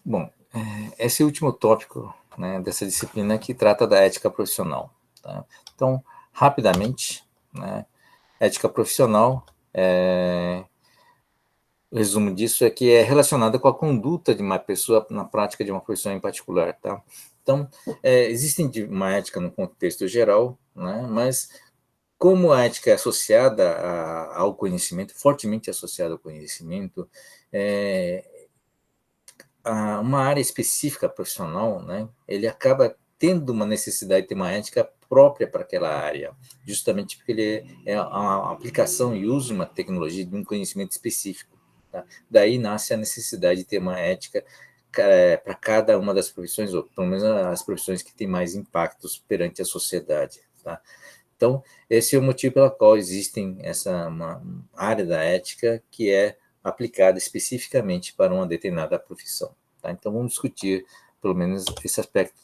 Bom, esse é o último tópico, né, dessa disciplina que trata da ética profissional. Tá? Então, rapidamente, né, ética profissional, o resumo disso é que é relacionada com a conduta de uma pessoa na prática de uma profissão em particular. Tá? Então, existe uma ética no contexto geral, né, mas como a ética é associada ao conhecimento, fortemente associada ao conhecimento, é, uma área específica profissional, né, ele acaba tendo uma necessidade de ter uma ética própria para aquela área, justamente porque ele é a aplicação e uso de uma tecnologia, de um conhecimento específico. Tá? Daí nasce a necessidade de ter uma ética para cada uma das profissões, ou pelo menos as profissões que têm mais impactos perante a sociedade. Tá? Então, esse é o motivo pelo qual existem uma área da ética que é aplicada especificamente para uma determinada profissão. Tá? Então, vamos discutir, pelo menos, esse aspecto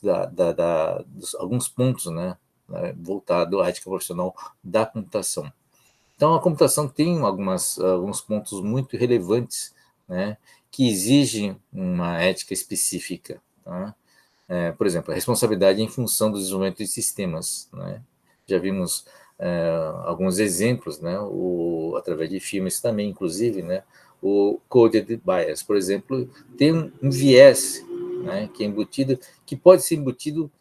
dos alguns pontos, né, voltado à ética profissional da computação. Então, a computação tem alguns pontos muito relevantes, né, que exigem uma ética específica. Tá? Por exemplo, a responsabilidade em função do desenvolvimento de sistemas. Né? Já vimos alguns exemplos, né, através de filmes também, inclusive, né, o coded bias, por exemplo, tem um viés, né, que é embutido, que pode ser embutido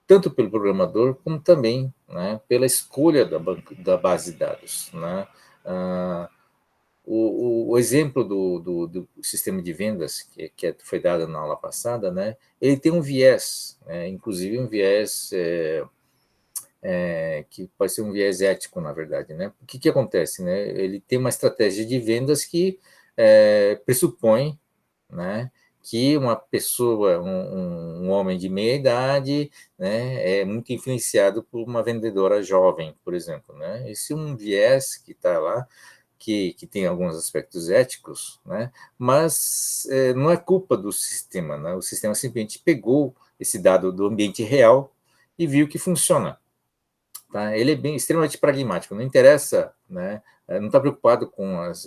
tanto pelo programador como também, né, pela escolha da base de dados. Né? Ah, o exemplo do sistema de vendas que foi dado na aula passada, né, ele tem um viés, né, inclusive um viés que pode ser um viés ético, na verdade. Né? O que acontece? Né? Ele tem uma estratégia de vendas que pressupõe, né, que uma pessoa, um homem de meia idade, né, é muito influenciado por uma vendedora jovem, por exemplo. Né? Esse é um viés que está lá, que tem alguns aspectos éticos, né? Mas não é culpa do sistema. Né? O sistema simplesmente pegou esse dado do ambiente real e viu que funciona. Tá? Ele é extremamente pragmático, não interessa, né? Não está preocupado com as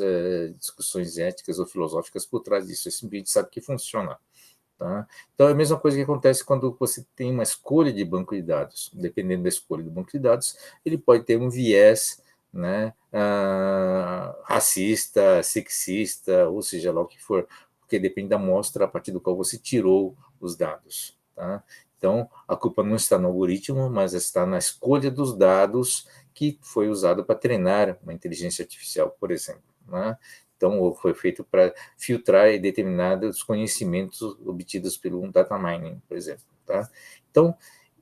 discussões éticas ou filosóficas por trás disso, ele simplesmente sabe que funciona. Tá? Então, é a mesma coisa que acontece quando você tem uma escolha de banco de dados. Dependendo da escolha do banco de dados, ele pode ter um viés, né, racista, sexista, ou seja lá o que for, porque depende da amostra a partir do qual você tirou os dados. Tá? Então, a culpa não está no algoritmo, mas está na escolha dos dados que foi usado para treinar uma inteligência artificial, por exemplo. Né? Então, foi feito para filtrar determinados conhecimentos obtidos pelo data mining, por exemplo. Tá? Então,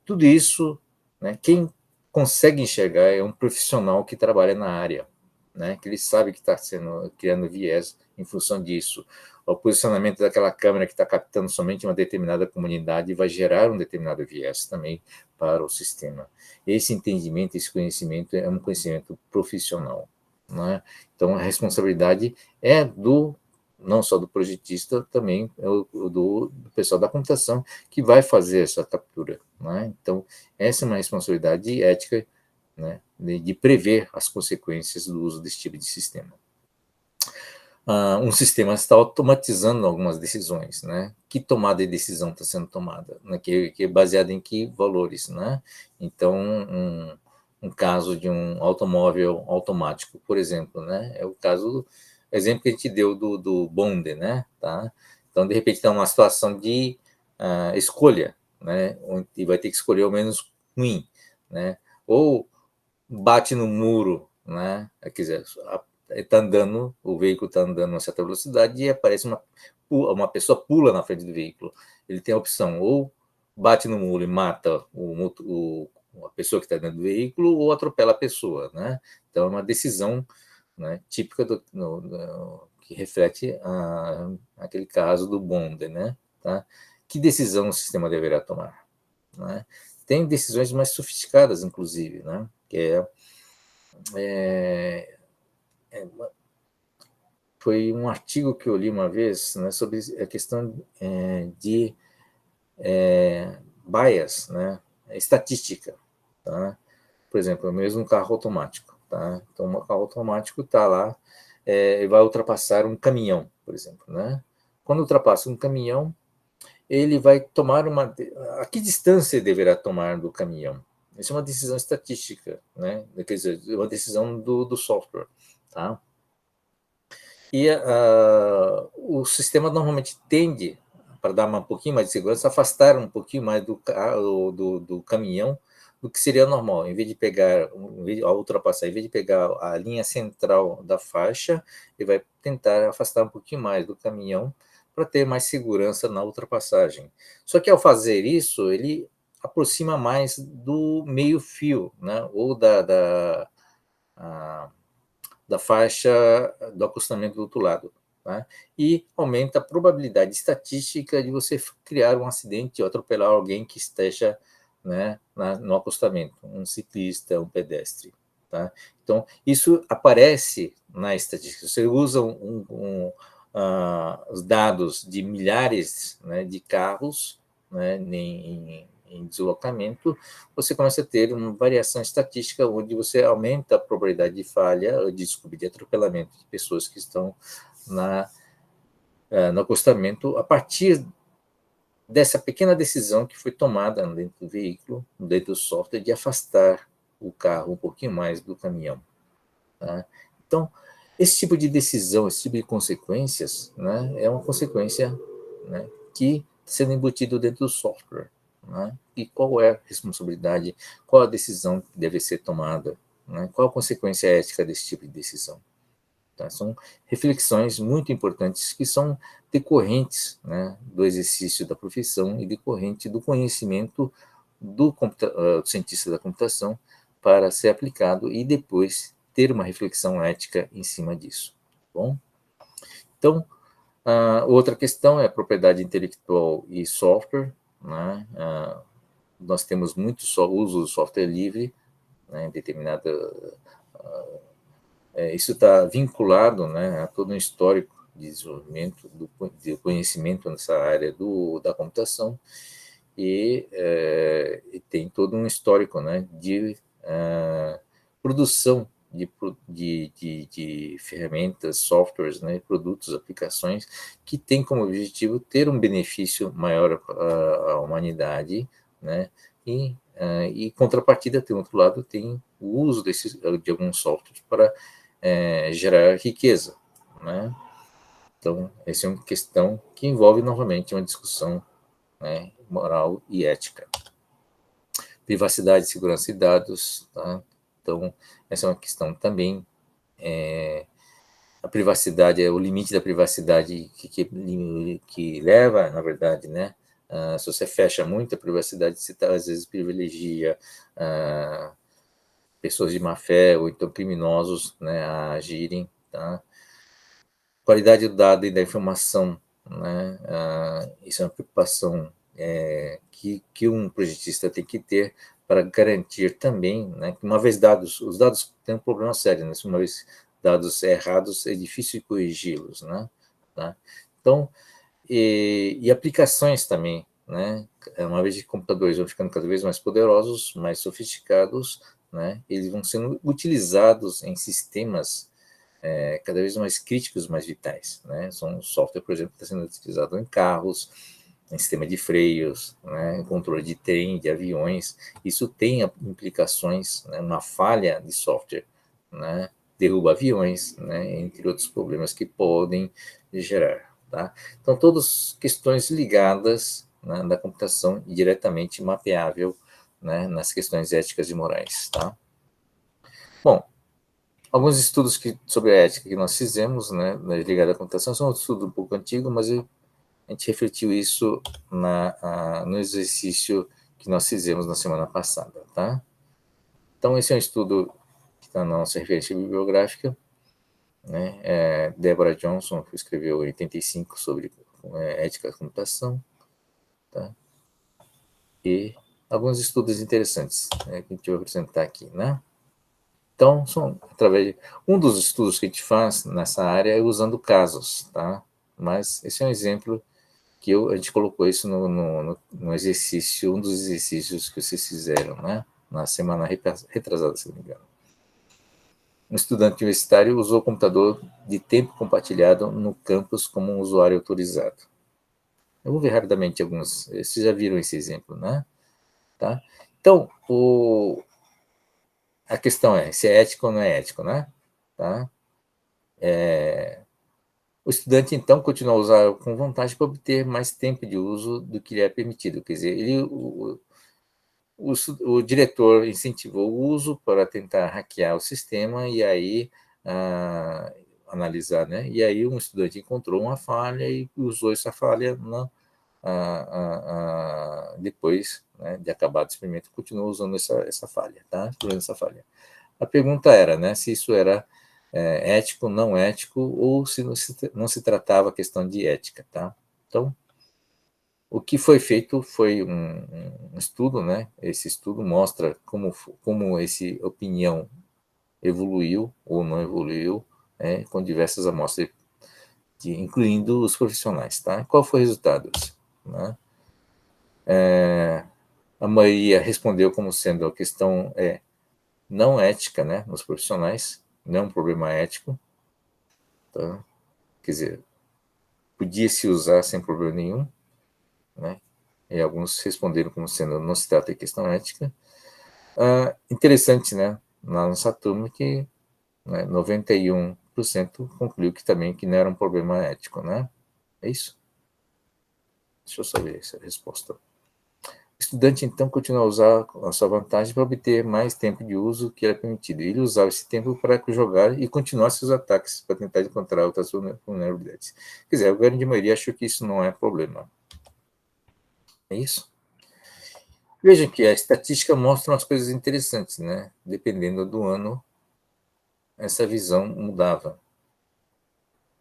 tudo isso, né, quem consegue enxergar é um profissional que trabalha na área, né, que ele sabe que está criando viés em função disso. O posicionamento daquela câmera que está captando somente uma determinada comunidade vai gerar um determinado viés também para o sistema. Esse entendimento, esse conhecimento é um conhecimento profissional. Né? Então, a responsabilidade é não só do projetista, também é do pessoal da computação que vai fazer essa captura. Né? Então, essa é uma responsabilidade ética, né, de prever as consequências do uso desse tipo de sistema. Um sistema está automatizando algumas decisões, né? Que tomada de decisão está sendo tomada? Né? Que é baseada em que valores, né? Então, um caso de um automóvel automático, por exemplo, né? É o exemplo que a gente deu do bonde, né? Tá? Então, de repente, está uma situação de escolha, né? Onde vai ter que escolher o menos ruim, né? Ou bate no muro, né? Quer dizer, tá andando, o veículo está andando a uma certa velocidade e aparece uma pessoa pula na frente do veículo. Ele tem a opção ou bate no muro e mata a pessoa que está dentro do veículo ou atropela a pessoa, né? Então é uma decisão, né, típica que reflete aquele caso do bonde, né? Tá? Que decisão o sistema deverá tomar? Né? Tem decisões mais sofisticadas, inclusive, né? Que foi um artigo que eu li uma vez, né, sobre a questão de bias, né, estatística. Tá? Por exemplo, mesmo um carro automático. Tá? Então, um carro automático está lá e vai ultrapassar um caminhão, por exemplo. Né? Quando ultrapassa um caminhão, ele vai tomar a que distância ele deverá tomar do caminhão? Isso é uma decisão estatística, né? Quer dizer, uma decisão do software, tá? E o sistema normalmente tende, para dar um pouquinho mais de segurança, afastar um pouquinho mais do caminhão do que seria normal. Em vez de pegar, a ultrapassar, em vez de pegar a linha central da faixa, ele vai tentar afastar um pouquinho mais do caminhão para ter mais segurança na ultrapassagem. Só que ao fazer isso, ele aproxima mais do meio-fio, né? Ou da faixa do acostamento do outro lado. Tá? E aumenta a probabilidade estatística de você criar um acidente ou atropelar alguém que esteja, né, no acostamento, um ciclista, um pedestre. Tá? Então, isso aparece na estatística. Você usa os dados de milhares, né, de carros, né, em deslocamento, você começa a ter uma variação estatística onde você aumenta a probabilidade de falha, de atropelamento de pessoas que estão no acostamento a partir dessa pequena decisão que foi tomada dentro do veículo, dentro do software, de afastar o carro um pouquinho mais do caminhão. Tá? Então, esse tipo de decisão, esse tipo de consequências, né, é uma consequência, né, que está sendo embutido dentro do software. Né? E qual é a responsabilidade, qual a decisão que deve ser tomada, né? Qual a consequência ética desse tipo de decisão. Tá? São reflexões muito importantes que são decorrentes, né, do exercício da profissão e decorrente do conhecimento do cientista da computação para ser aplicado e depois ter uma reflexão ética em cima disso. Tá bom? Então, outra questão é a propriedade intelectual e software. Né? Nós temos muito uso do software livre, né, em determinada isso está vinculado, né, a todo um histórico de desenvolvimento de conhecimento nessa área da computação e tem todo um histórico, né, de produção de ferramentas, softwares, né, produtos, aplicações que tem como objetivo ter um benefício maior à humanidade, né, e contrapartida, tem outro lado, tem o uso de alguns softwares para gerar riqueza, né? Então, essa é uma questão que envolve novamente uma discussão, né, moral e ética. Privacidade, segurança de dados, tá? Então, essa é uma questão também. A privacidade é o limite da privacidade que leva, na verdade, né? Se você fecha muito a privacidade, você às vezes privilegia pessoas de má fé ou então criminosos, né, a agirem, tá? Qualidade do dado e da informação, né? Isso é uma preocupação que um projetista tem que ter para garantir também, né, que uma vez dados, os dados têm um problema sério, né? Uma vez dados errados, é difícil corrigi-los, né? Tá? Então, e aplicações também, né? Uma vez que computadores vão ficando cada vez mais poderosos, mais sofisticados, né? Eles vão sendo utilizados em sistemas cada vez mais críticos, mais vitais, né? São software, por exemplo, que está sendo utilizado em carros, em sistema de freios, né, em controle de trem, de aviões. Isso tem implicações, né, uma falha de software, né, derruba aviões, né, entre outros problemas que podem gerar. Tá? Então, todas questões ligadas, né, da computação e diretamente mapeável, né, nas questões éticas e morais. Tá? Bom, alguns estudos sobre a ética que nós fizemos, né, ligados à computação, são um estudo um pouco antigo, mas a gente refletiu isso no exercício que nós fizemos na semana passada, tá? Então, esse é um estudo que está na nossa referência bibliográfica, né? Deborah Johnson, que escreveu em 85 sobre ética da computação, tá? E alguns estudos interessantes, né, que a gente vai apresentar aqui, né? Então, através de um dos estudos que a gente faz nessa área é usando casos, tá? Mas esse é um exemplo que a gente colocou isso no exercício, um dos exercícios que vocês fizeram, né? Na semana retrasada, se não me engano. Um estudante universitário usou o computador de tempo compartilhado no campus como um usuário autorizado. Eu vou ver rapidamente alguns. Vocês já viram esse exemplo, né? Tá? Então, a questão é se é ético ou não é ético, né? Tá? O estudante, então, continua a usar com vantagem para obter mais tempo de uso do que lhe é permitido. Quer dizer, o diretor incentivou o uso para tentar hackear o sistema e aí analisar, né? E aí um estudante encontrou uma falha e usou essa falha depois, né, de acabar o experimento, continuou usando essa falha, tá? Usando essa falha. A pergunta era, né, se isso era ético, não ético, ou se não se tratava a questão de ética, tá? Então, o que foi feito foi um estudo, né? Esse estudo mostra como esse opinião evoluiu ou não evoluiu, né, com diversas amostras, incluindo os profissionais, tá? Qual foi o resultado? Né? A maioria respondeu como sendo a questão não ética, né, nos profissionais, não é um problema ético, tá? Quer dizer, podia se usar sem problema nenhum, né? E alguns responderam como sendo não se trata de questão ética. Interessante, né, na nossa turma que, né, 91% concluiu que também que não era um problema ético, né? É isso? Deixa eu saber essa resposta. O estudante, então, continua a usar a sua vantagem para obter mais tempo de uso que era permitido. Ele usava esse tempo para jogar e continuar seus ataques, para tentar encontrar outras vulnerabilidades. Quer dizer, a grande maioria achou que isso não é problema. É isso? Vejam que a estatística mostra umas coisas interessantes, né? Dependendo do ano, essa visão mudava.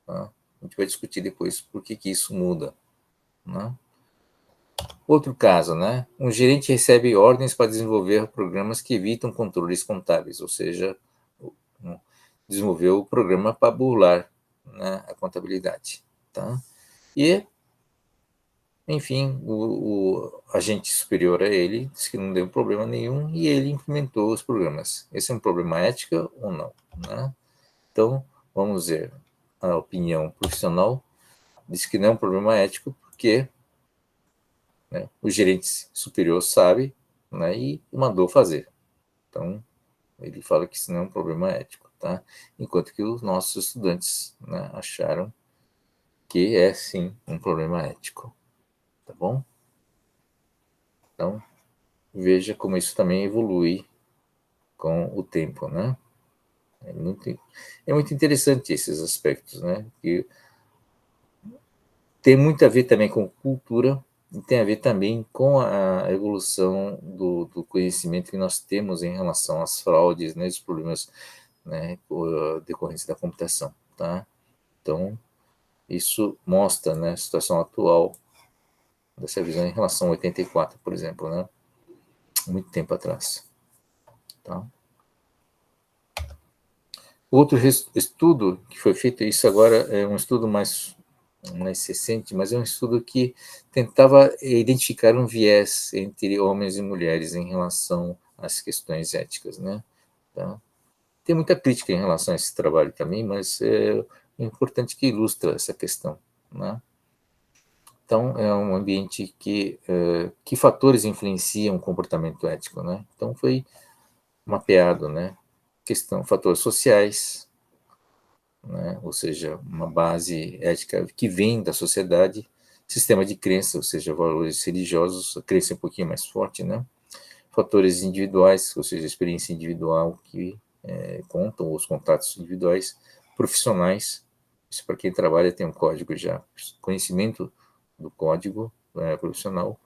Tá? A gente vai discutir depois por que isso muda. Né? Outro caso, né? Um gerente recebe ordens para desenvolver programas que evitam controles contábeis, ou seja, desenvolveu o programa para burlar, né, a contabilidade. Tá? E, enfim, o agente superior a ele disse que não deu problema nenhum e ele implementou os programas. Esse é um problema ético ou não? Né? Então, vamos ver. A opinião profissional diz que não é um problema ético porque, né, o gerente superior sabe, né, e mandou fazer. Então, ele fala que isso não é um problema ético, tá? Enquanto que os nossos estudantes, né, acharam que é sim um problema ético, tá bom? Então, veja como isso também evolui com o tempo, né? É muito interessante esses aspectos, né? Que tem muito a ver também com cultura e tem a ver também com a evolução do conhecimento que nós temos em relação às fraudes, né, os problemas, né, decorrentes da computação, tá? Então, isso mostra, né, a situação atual dessa visão em relação a 84, por exemplo, né? Muito tempo atrás, tá? Outro estudo que foi feito, isso agora é um estudo mais recente, mas é um estudo que tentava identificar um viés entre homens e mulheres em relação às questões éticas, né? Tá? Tem muita crítica em relação a esse trabalho também, mas é importante que ilustra essa questão, né? Então, é um ambiente que fatores influenciam o comportamento ético, né? Então, foi mapeado, né? Fatores sociais, né? Ou seja, uma base ética que vem da sociedade, sistema de crença, ou seja, valores religiosos, a crença é um pouquinho mais forte, né? Fatores individuais, ou seja, a experiência individual que contam, os contatos individuais, profissionais, isso para quem trabalha tem um código já, conhecimento do código profissional,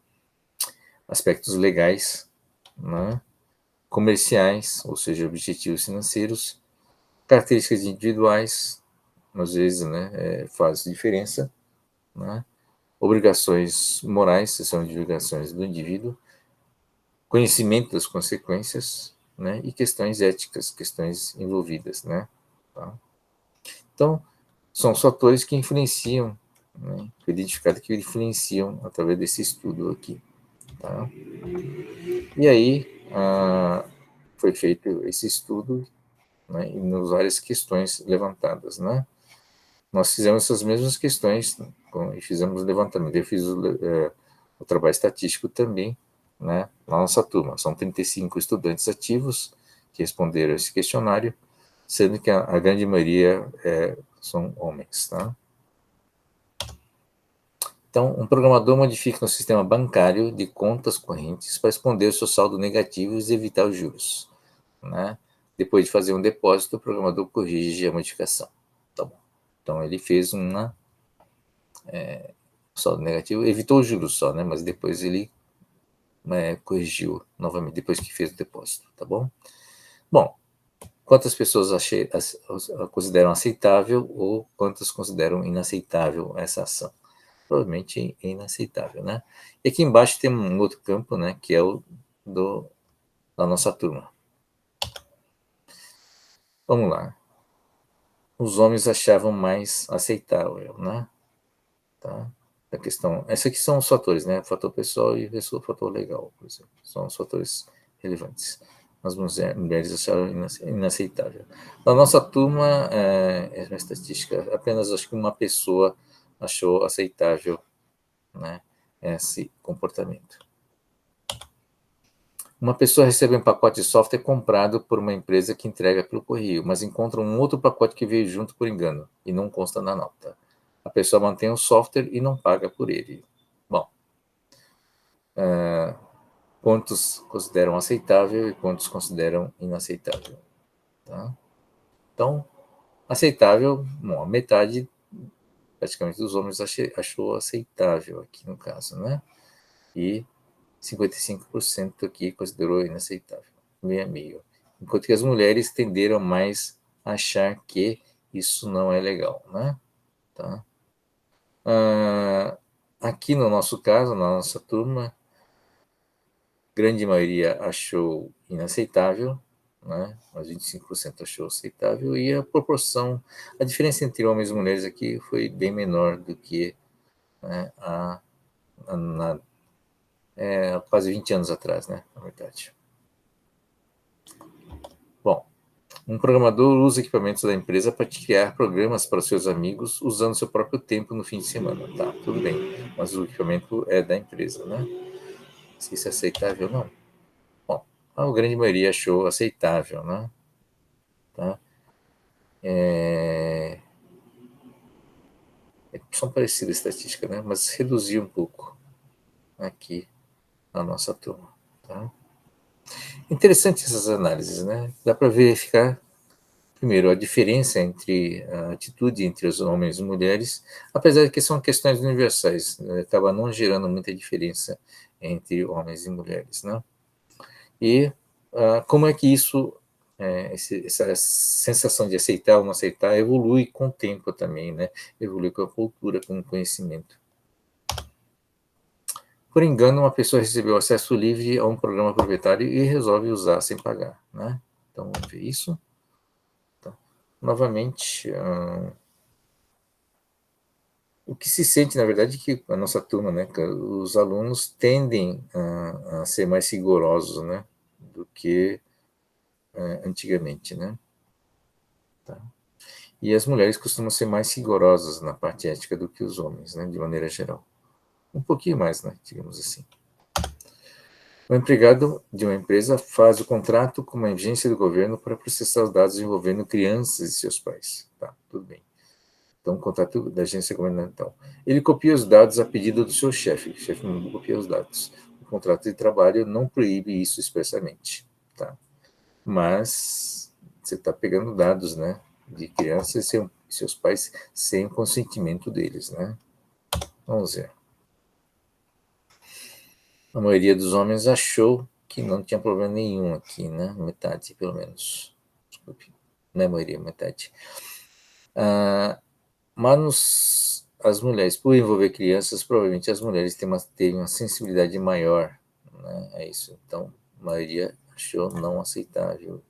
aspectos legais, né? Comerciais, ou seja, objetivos financeiros, características individuais, às vezes, né, faz diferença, né? Obrigações morais, que são obrigações do indivíduo, conhecimento das consequências, né, e questões éticas, questões envolvidas, né? Tá? Então, são os fatores que influenciam, né, foi identificado que influenciam através desse estudo aqui, tá? E aí foi feito esse estudo, né, e nas várias questões levantadas, né? Nós fizemos essas mesmas questões e fizemos o levantamento. Eu fiz o trabalho estatístico também, né, na nossa turma. São 35 estudantes ativos que responderam esse questionário, sendo que a grande maioria são homens, tá? Então, um programador modifica no sistema bancário de contas correntes para esconder o seu saldo negativo e evitar os juros, né? Depois de fazer um depósito, o programador corrige a modificação. Tá bom. Então, ele fez saldo negativo, evitou os juros só, né? Mas depois ele corrigiu novamente, depois que fez o depósito, tá bom? Bom, quantas pessoas consideram aceitável ou quantas consideram inaceitável essa ação? Provavelmente é inaceitável, né? E aqui embaixo tem um outro campo, né, que é o da nossa turma. Vamos lá. Os homens achavam mais aceitável, né? Tá? A questão, essa aqui são os fatores, né? Fator pessoal e fator legal, por exemplo. São os fatores relevantes. As mulheres acharam inaceitável. Na nossa turma, é uma estatística, apenas acho que uma pessoa achou aceitável, né, esse comportamento. Uma pessoa recebe um pacote de software comprado por uma empresa que entrega pelo correio, mas encontra um outro pacote que veio junto por engano e não consta na nota. A pessoa mantém o software e não paga por ele. Bom, quantos consideram aceitável e quantos consideram inaceitável? Tá? Então, aceitável, bom, a metade praticamente dos homens achou aceitável aqui no caso, né? E 55% aqui considerou inaceitável, meio a meio. Enquanto que as mulheres tenderam mais a achar que isso não é legal, né? Tá? Aqui no nosso caso, na nossa turma, grande maioria achou inaceitável, né? Mas 25% achou aceitável, e a proporção, a diferença entre homens e mulheres aqui foi bem menor do que, né, quase 20 anos atrás, né? Na verdade. Bom, um programador usa equipamentos da empresa para criar programas para seus amigos usando seu próprio tempo no fim de semana. Tá, tudo bem, mas o equipamento é da empresa, né? Se isso é aceitável, não. Bom, a grande maioria achou aceitável, né? Tá? São parecidas as estatísticas, né? Mas reduziu um pouco aqui a nossa turma. Tá? Interessante essas análises, né? Dá para verificar, primeiro, a diferença entre a atitude entre os homens e mulheres, apesar de que são questões universais, né? Acaba não gerando muita diferença entre homens e mulheres, né? E como é que isso, essa sensação de aceitar ou não aceitar, evolui com o tempo também, né? Evolui com a cultura, com o conhecimento. Por engano, uma pessoa recebeu acesso livre a um programa proprietário e resolve usar sem pagar, né? Então, vamos ver isso. Tá. Novamente, o que se sente, na verdade, é que a nossa turma, né, os alunos tendem a ser mais rigorosos, né, do que antigamente, né? Tá. E as mulheres costumam ser mais rigorosas na parte ética do que os homens, né, de maneira geral. Um pouquinho mais, né, digamos assim. O empregado de uma empresa faz o contrato com uma agência do governo para processar os dados envolvendo crianças e seus pais. Tá, tudo bem. Então, o contrato da agência governamental. Ele copia os dados a pedido do seu chefe. O chefe não copia os dados. O contrato de trabalho não proíbe isso expressamente. Tá? Mas você está pegando dados, né, de crianças e seus pais sem o consentimento deles, né? Vamos ver. A maioria dos homens achou que não tinha problema nenhum aqui, né? Metade, pelo menos. Desculpe. Não é a maioria, metade. Mas as mulheres, por envolver crianças, provavelmente as mulheres têm uma sensibilidade maior, né, a isso. Então, a maioria achou não aceitável,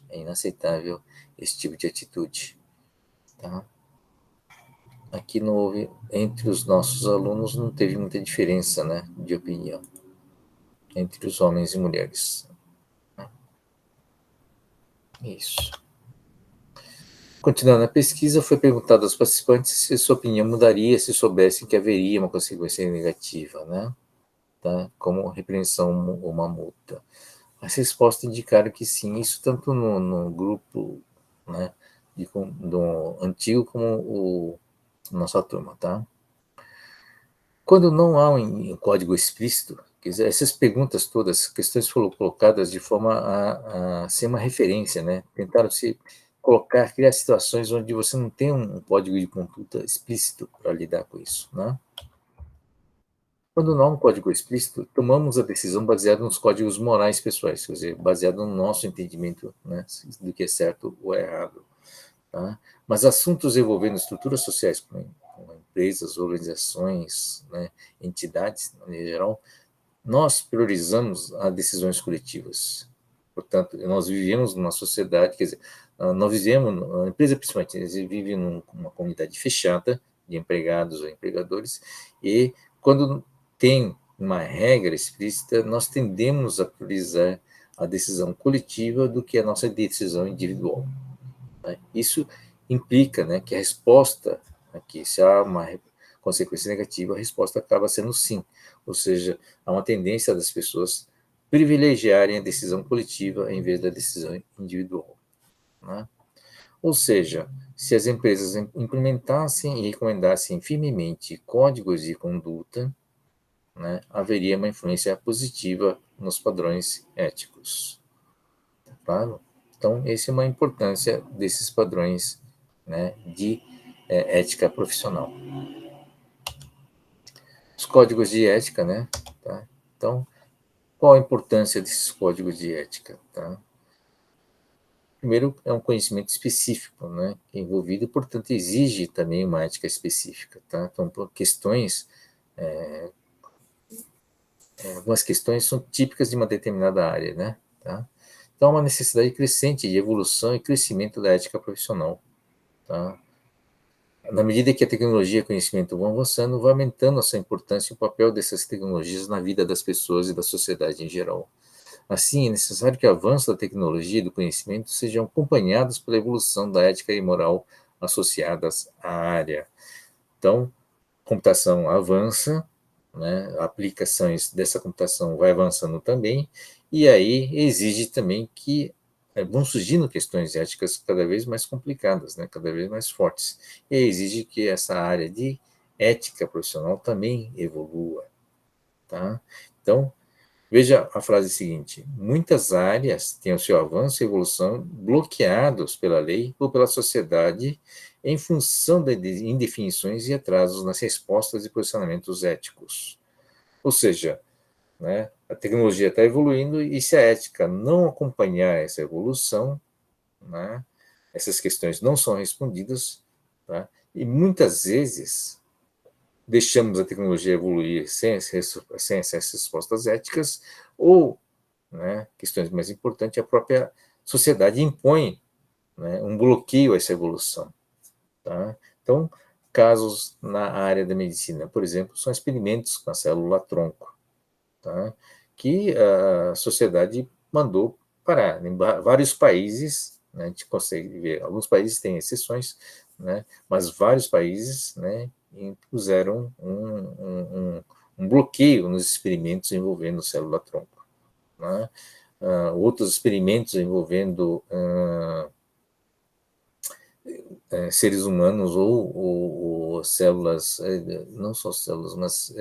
é inaceitável esse tipo de atitude. Tá? Aqui não houve, entre os nossos alunos, não teve muita diferença, né, de opinião entre os homens e mulheres. Isso. Continuando a pesquisa, foi perguntado aos participantes se sua opinião mudaria se soubessem que haveria uma consequência negativa, né? Tá? Como repreensão ou uma multa. As respostas indicaram que sim, isso tanto no grupo, né, do antigo como o nossa turma, tá? Quando não há um código explícito, quer dizer, essas perguntas todas, questões foram colocadas de forma a ser uma referência, né? Tentaram se colocar, criar situações onde você não tem um código de conduta explícito para lidar com isso, né? Quando não há um código explícito, tomamos a decisão baseada nos códigos morais pessoais, quer dizer, baseado no nosso entendimento, né, do que é certo ou errado. Tá? Mas assuntos envolvendo estruturas sociais, como empresas, organizações, né, entidades, em geral, nós priorizamos as decisões coletivas. Portanto, nós vivemos numa sociedade, quer dizer, nós vivemos, a empresa principalmente, eles vivem numa comunidade fechada de empregados ou empregadores, e quando tem uma regra explícita, nós tendemos a priorizar a decisão coletiva do que a nossa decisão individual. Né? Isso implica, né, que a resposta aqui, se há uma consequência negativa, a resposta acaba sendo sim. Ou seja, há uma tendência das pessoas privilegiarem a decisão coletiva em vez da decisão individual. Né? Ou seja, se as empresas implementassem e recomendassem firmemente códigos de conduta, né, haveria uma influência positiva nos padrões éticos. Claro? Então, essa é uma importância desses padrões, né, de ética profissional. Os códigos de ética, né? Tá? Então, qual a importância desses códigos de ética? Tá? Primeiro, é um conhecimento específico, né, envolvido, portanto, exige também uma ética específica. Tá? Então, questões, algumas questões são típicas de uma determinada área, né? Tá? Então, há uma necessidade crescente de evolução e crescimento da ética profissional. Tá? Na medida que a tecnologia e o conhecimento vão avançando, vai aumentando a sua importância e o papel dessas tecnologias na vida das pessoas e da sociedade em geral. Assim, é necessário que o avanço da tecnologia e do conhecimento sejam acompanhados pela evolução da ética e moral associadas à área. Então, a computação avança, né, aplicações dessa computação vai avançando também, e aí exige também que vão surgindo questões éticas cada vez mais complicadas, né, cada vez mais fortes, e exige que essa área de ética profissional também evolua. Tá? Então, veja a frase seguinte: muitas áreas têm o seu avanço e evolução bloqueados pela lei ou pela sociedade em função de indefinições e atrasos nas respostas e posicionamentos éticos. Ou seja, né, a tecnologia está evoluindo e se a ética não acompanhar essa evolução, né, essas questões não são respondidas, tá, e muitas vezes deixamos a tecnologia evoluir sem essas respostas éticas, ou, né, questões mais importantes, a própria sociedade impõe, né, um bloqueio a essa evolução. Tá? Então, casos na área da medicina, por exemplo, são experimentos com a célula-tronco, tá? Que a sociedade mandou parar. Em vários países, né, a gente consegue ver, alguns países têm exceções, né, mas vários países, né, impuseram um bloqueio nos experimentos envolvendo célula-tronco. Né? Outros experimentos envolvendo seres humanos ou células, não só células, mas,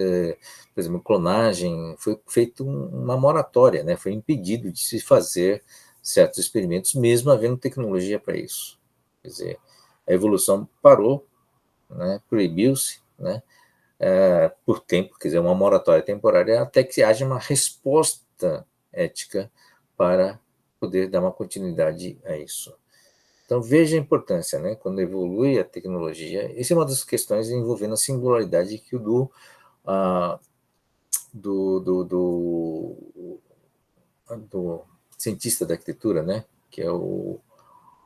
por exemplo, clonagem, foi feita uma moratória, né? Foi impedido de se fazer certos experimentos, mesmo havendo tecnologia para isso. Quer dizer, a evolução parou, né? Proibiu-se, né? Por tempo, quer dizer, uma moratória temporária, até que haja uma resposta ética para poder dar uma continuidade a isso. Então, veja a importância, né? Quando evolui a tecnologia, essa é uma das questões envolvendo a singularidade que o ah, do cientista da arquitetura, né? Que é o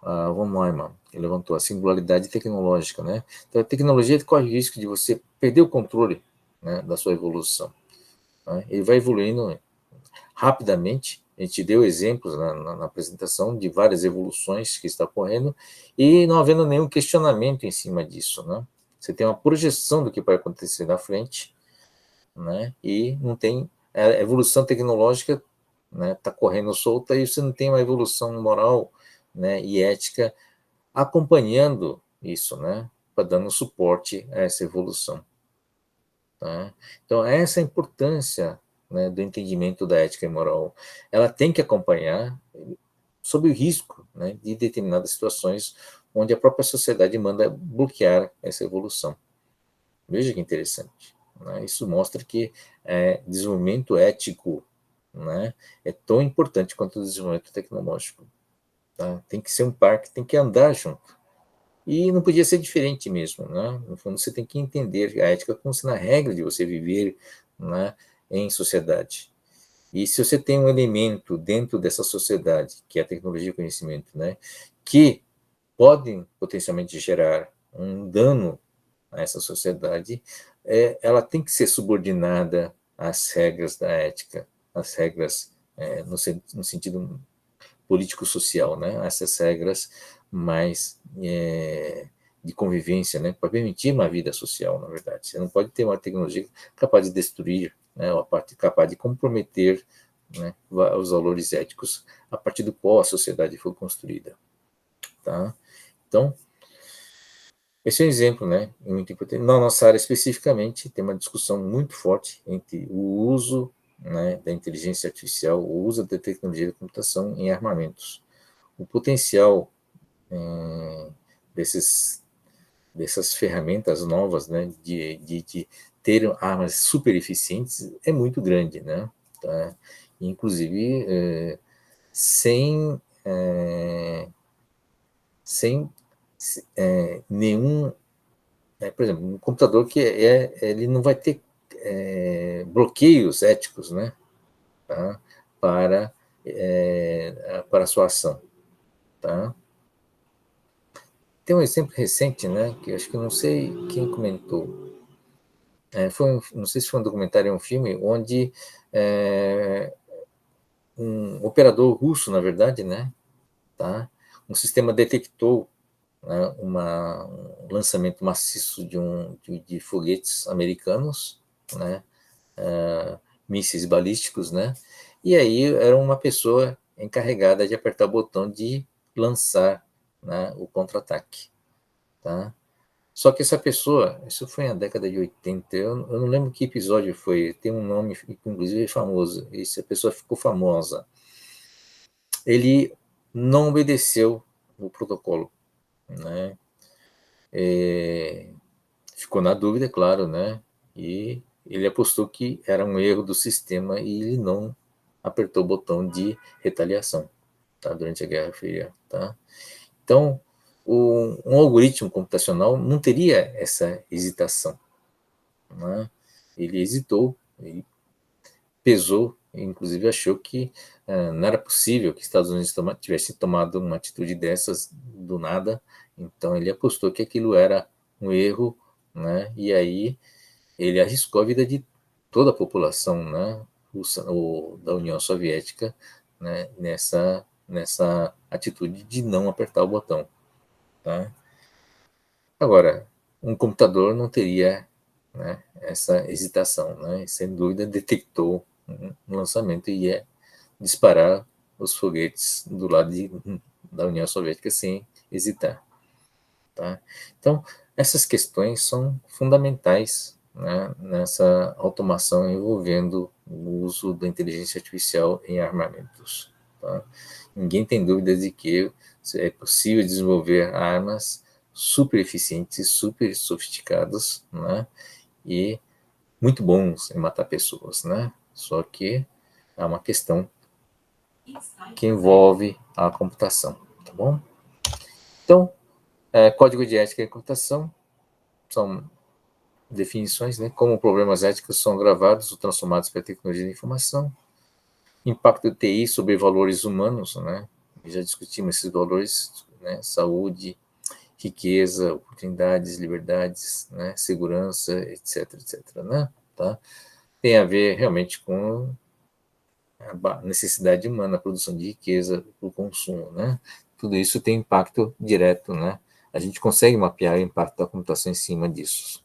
von Neumann, que levantou a singularidade tecnológica, né? Então, a tecnologia corre o risco de você perder o controle, né, da sua evolução. Né? Ele vai evoluindo rapidamente, a gente deu exemplos na apresentação de várias evoluções que estão ocorrendo e não havendo nenhum questionamento em cima disso, né? Você tem uma projeção do que vai acontecer na frente, né? E não tem a evolução tecnológica, né? Está correndo solta e você não tem uma evolução moral, né? E ética acompanhando isso, né? Para dando suporte a essa evolução. Tá? Então, essa é a importância, né, do entendimento da ética e moral. Ela tem que acompanhar sob o risco, né, de determinadas situações onde a própria sociedade manda bloquear essa evolução. Veja que interessante. Né? Isso mostra que desenvolvimento ético, né, é tão importante quanto o desenvolvimento tecnológico. Tá? Tem que ser um par que tem que andar junto. E não podia ser diferente mesmo, né? No fundo, você tem que entender a ética como sendo a regra de você viver, né, em sociedade. E se você tem um elemento dentro dessa sociedade, que é a tecnologia e o conhecimento, né, que podem potencialmente gerar um dano a essa sociedade, ela tem que ser subordinada às regras da ética, às regras no sentido político-social, né? Essas regras mais de convivência, né? Para permitir uma vida social, na verdade. Você não pode ter uma tecnologia capaz de destruir, né? Ou a parte capaz de comprometer, né, os valores éticos a partir do qual a sociedade foi construída, tá? Então, esse é um exemplo, né? Muito importante. Na nossa área especificamente, tem uma discussão muito forte entre o uso, né, da inteligência artificial, o uso da tecnologia da computação em armamentos. O potencial desses, dessas ferramentas novas, né, de ter armas super eficientes é muito grande, né? Tá? Inclusive, sem, sem nenhum, por exemplo, um computador que ele não vai ter bloqueios éticos, né? Tá? Para a sua ação, tá? Tem um exemplo recente, né, que acho que não sei quem comentou. Não sei se foi um documentário ou um filme, onde um operador russo, na verdade, né, tá, um sistema detectou, né, um lançamento maciço de foguetes americanos, né, mísseis balísticos, né, e aí era uma pessoa encarregada de apertar o botão de lançar, né, o contra-ataque. Tá? Só que essa pessoa, isso foi na década de 80, eu não lembro que episódio foi, tem um nome, inclusive, famoso, e essa pessoa ficou famosa. Ele não obedeceu o protocolo, né? Ficou na dúvida, claro, né? E ele apostou que era um erro do sistema e ele não apertou o botão de retaliação, tá? Durante a Guerra Fria, tá? Então, um algoritmo computacional não teria essa hesitação, né? Ele hesitou e pesou, inclusive achou que não era possível que os Estados Unidos tivessem tomado uma atitude dessas do nada, então ele apostou que aquilo era um erro, né? E aí ele arriscou a vida de toda a população, né, da União Soviética, né, nessa atitude de não apertar o botão, tá? Agora, um computador não teria, né, essa hesitação, né? Sem dúvida detectou um lançamento e ia disparar os foguetes do lado da União Soviética sem hesitar, tá? Então, essas questões são fundamentais, né, nessa automação envolvendo o uso da inteligência artificial em armamentos, tá? Ninguém tem dúvida de que é possível desenvolver armas super eficientes e super sofisticadas, né, e muito bons em matar pessoas, né? Só que é uma questão que envolve a computação, tá bom? Então, código de ética e computação são definições, né? Como problemas éticos são gravados ou transformados pela tecnologia da informação, impacto do TI sobre valores humanos, né? Já discutimos esses valores, né? Saúde, riqueza, oportunidades, liberdades, né? Segurança, etc, etc, né? Tá? Tem a ver realmente com a necessidade humana, a produção de riqueza, o consumo, né? Tudo isso tem impacto direto, né? A gente consegue mapear o impacto da computação em cima disso.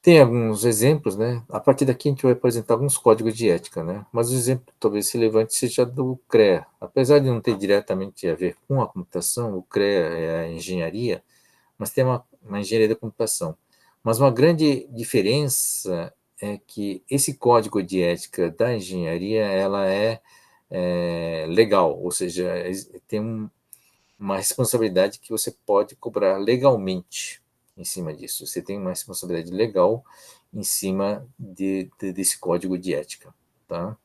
Tem alguns exemplos, né? A partir daqui a gente vai apresentar alguns códigos de ética, né? Mas o exemplo talvez relevante seja do CREA. Apesar de não ter diretamente a ver com a computação, o CREA é a engenharia, mas tem uma engenharia da computação. Mas uma grande diferença é que esse código de ética da engenharia, ela é legal, ou seja, tem uma responsabilidade que você pode cobrar legalmente em cima disso. Você tem uma responsabilidade legal em cima desse código de ética, tá?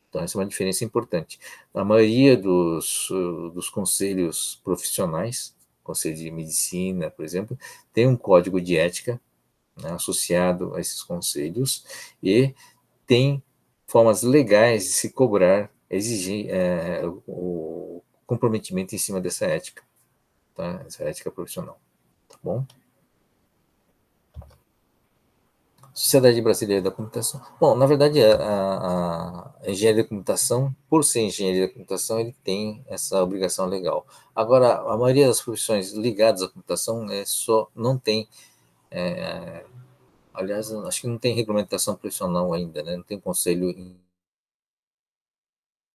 Então, essa é uma diferença importante. A maioria dos conselhos profissionais, conselho de medicina, por exemplo, tem um código de ética, né, associado a esses conselhos e tem formas legais de se cobrar, exigir o comprometimento em cima dessa ética, tá? Essa ética profissional, tá bom? Sociedade Brasileira da Computação. Bom, na verdade, a engenharia da computação, por ser engenharia da computação, ele tem essa obrigação legal. Agora, a maioria das profissões ligadas à computação não tem, aliás, acho que não tem regulamentação profissional ainda, né? Não tem conselho,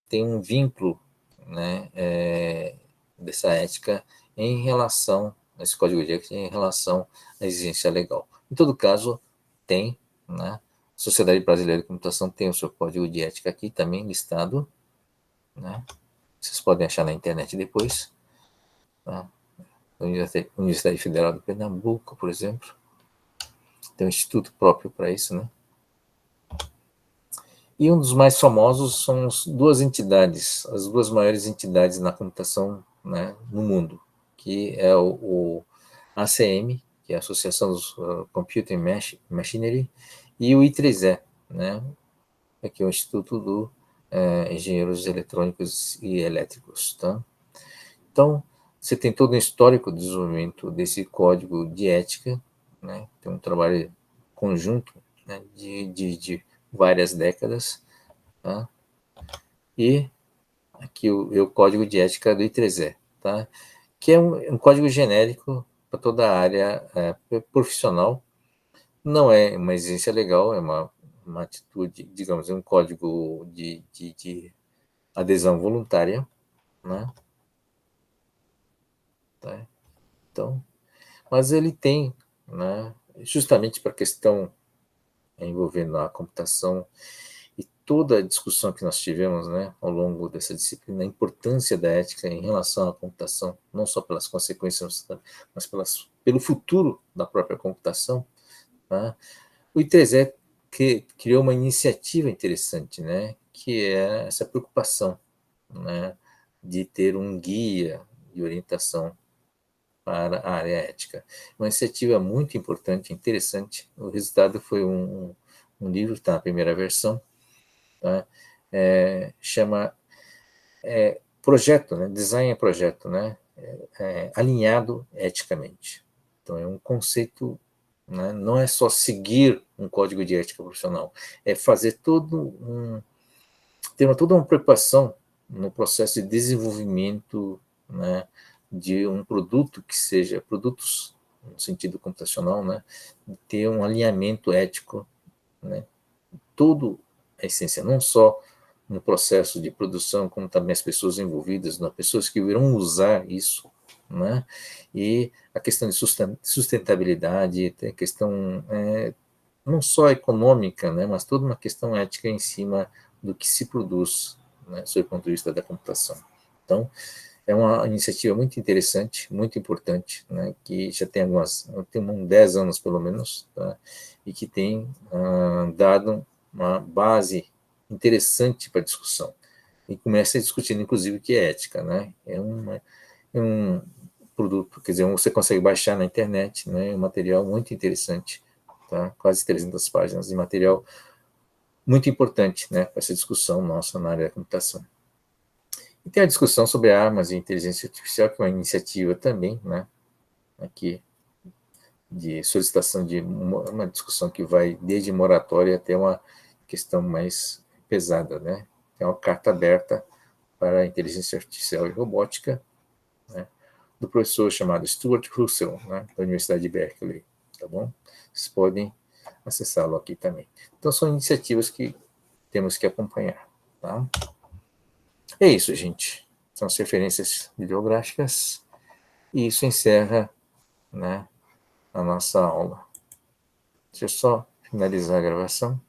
tem um vínculo, né, dessa ética em relação, esse código de ética em relação à exigência legal. Em todo caso, tem, né, a Sociedade Brasileira de Computação tem o seu código de ética aqui também listado, né, vocês podem achar na internet depois, tá? Universidade Federal de Pernambuco, por exemplo, tem um instituto próprio para isso, né? E um dos mais famosos são as duas entidades, as duas maiores entidades na computação, né, no mundo, que é o ACM, que é a Associação dos Computing Machinery, e o I3E, né, que é o Instituto do Engenheiros Eletrônicos e Elétricos. Tá? Então, você tem todo um histórico de desenvolvimento desse código de ética, né, tem um trabalho conjunto, né, de várias décadas, tá? E aqui o código de ética do I3E, tá? Que é um código genérico para toda a área profissional. Não é uma exigência legal, é uma atitude, digamos, é um código de adesão voluntária, né? Tá? Então, mas ele tem, né, justamente para a questão envolvendo a computação e toda a discussão que nós tivemos, né, ao longo dessa disciplina, a importância da ética em relação à computação, não só pelas consequências, mas pelo futuro da própria computação, tá? O I3E criou uma iniciativa interessante, né, que é essa preocupação, né, de ter um guia de orientação para a área ética. Uma iniciativa muito importante, interessante. O resultado foi um livro, está na primeira versão, tá? Chama projeto, né? Design é projeto, né? Alinhado eticamente. Então, é um conceito, né? Não é só seguir um código de ética profissional, é fazer ter toda uma preocupação no processo de desenvolvimento, né, de um produto que seja, produtos no sentido computacional, né, ter um alinhamento ético, né, tudo é essência, não só no processo de produção, como também as pessoas envolvidas, as pessoas que irão usar isso, né, e a questão de sustentabilidade, a questão não só econômica, né, mas toda uma questão ética em cima do que se produz, né, sob o ponto de vista da computação. Então, é uma iniciativa muito interessante, muito importante, né, que já tem 10 anos pelo menos, tá, e que tem dado uma base interessante para a discussão. E começa a discutir, inclusive, o que é ética, né? É um produto, quer dizer, você consegue baixar na internet, né? É um material muito interessante, tá? Quase 300 páginas de material muito importante, né, para essa discussão nossa na área da computação. E tem a discussão sobre armas e inteligência artificial, que é uma iniciativa também, né, aqui de solicitação de uma discussão que vai desde moratória até uma questão mais pesada, né? É uma carta aberta para a inteligência artificial e robótica, né, do professor chamado Stuart Russell, né, da Universidade de Berkeley, tá bom? Vocês podem acessá-lo aqui também. Então, são iniciativas que temos que acompanhar, tá? É isso, gente. São as referências bibliográficas e isso encerra, né, a nossa aula. Deixa eu só finalizar a gravação.